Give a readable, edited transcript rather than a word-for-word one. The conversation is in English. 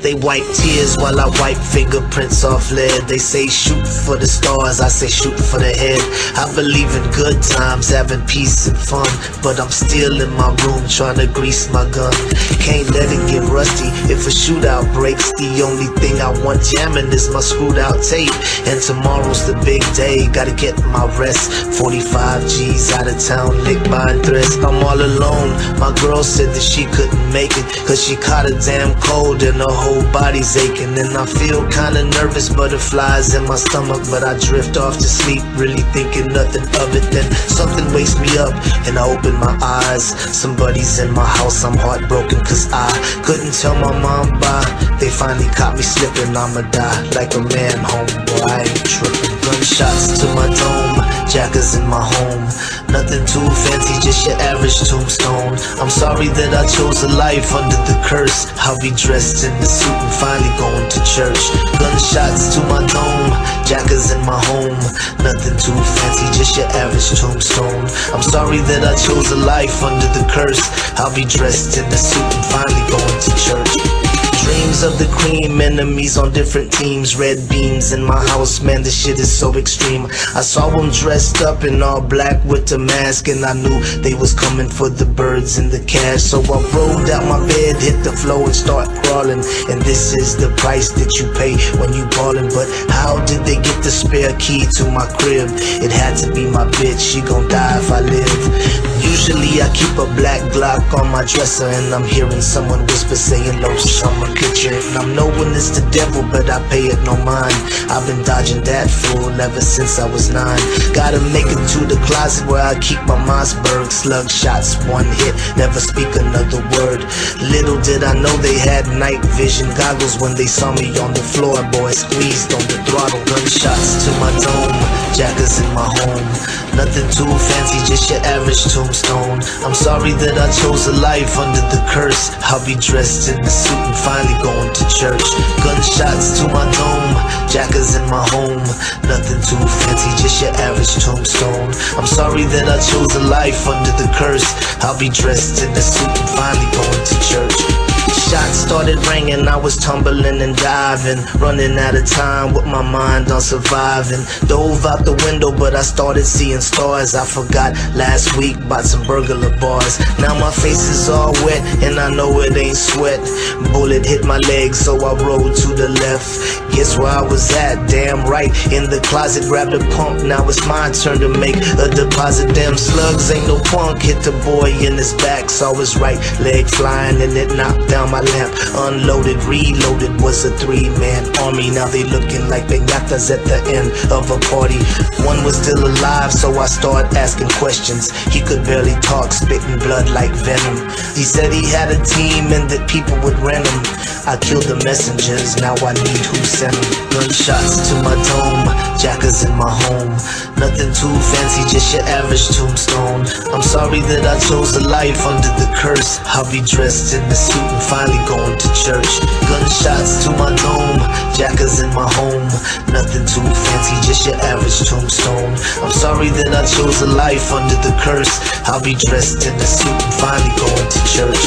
They wipe tears while I wipe fingerprints off lead. They say shoot for the stars, I say shoot for the head. I believe in good times, having peace and fun, but I'm still in my room trying to grease my gun. Can't let it get rusty if a shootout breaks. The only thing I want jamming is my screwed out tape. And tomorrow's the big day, gotta get my rest. 45 G's out of town, lick buying threats. I'm all alone, my girl said that she couldn't make it, cause she caught a damn cold and her whole body's aching. And I feel kinda nervous, butterflies in my stomach, but I drift off to sleep, really thinking nothing of it. Then something wakes me up and I open my eyes. Somebody's in my house, I'm heartbroken cause I couldn't tell my mom bye. They finally caught me slipping, I'ma die like a man, homeboy, I ain't tripping. Gunshots to my dome, jackers in my home. Nothing too fancy, just your average tombstone. I'm sorry that I chose a life under the curse. I'll be dressed in the suit and finally going to church. Gunshots to my dome, jackers in my home. Nothing too fancy, just your average tombstone. I'm sorry that I chose a life under the curse. I'll be dressed in the suit and finally going to church. Dreams of the cream, enemies on different teams. Red beams in my house, man, this shit is so extreme. I saw them dressed up in all black with the mask, and I knew they was coming for the birds and the cash. So I rolled out my bed, hit the floor and start crawling. And this is the price that you pay when you ballin'. But how did they get the spare key to my crib? It had to be my bitch, she gon' die if I live. Usually I keep a black Glock on my dresser, and I'm hearing someone whisper saying low summer kitchen. And I'm knowing it's the devil, but I pay it no mind. I've been dodging that fool ever since I was 9. Gotta make it to the closet where I keep my Mossberg. Slug shots, one hit, never speak another word. Little did I know they had night vision goggles when they saw me on the floor. Boy, squeezed on the throttle. Gunshots to my dome, jackers in my home. Nothing too fancy, just your average tombstone. I'm sorry that I chose a life under the curse. I'll be dressed in the suit and finally going to church. Gunshots to my dome, jackers in my home. Nothing too fancy, just your average tombstone. I'm sorry that I chose a life under the curse. I'll be dressed in the suit and finally going to church. Shots started ringing, I was tumbling and diving, running out of time with my mind on surviving. Dove out the window, but I started seeing stars. I forgot last week about some burglar bars. Now my face is all wet and I know it ain't sweat. Bullet hit my leg, so I rolled to the left. Guess where I was at? Damn right, in the closet. Grabbed a pump, now it's my turn to make a deposit. Damn slugs ain't no punk. Hit the boy in his back, saw his right leg flying and it knocked down my lamp. Unloaded, reloaded, was a 3-man army. Now they looking like piñatas at the end of a party. One was still alive, so I started asking questions. He could barely talk, spitting blood like venom. He said he had a team and that people would rent him. I killed the messengers, now I need who sent them. Gunshots to my dome, jackers in my home. Nothing too fancy, just your average tombstone. I'm sorry that I chose a life under the curse. I'll be dressed in the suit and finally going to church. Gunshots to my dome, jackers in my home. Nothing too fancy, just your average tombstone. I'm sorry that I chose a life under the curse. I'll be dressed in the suit and finally going to church.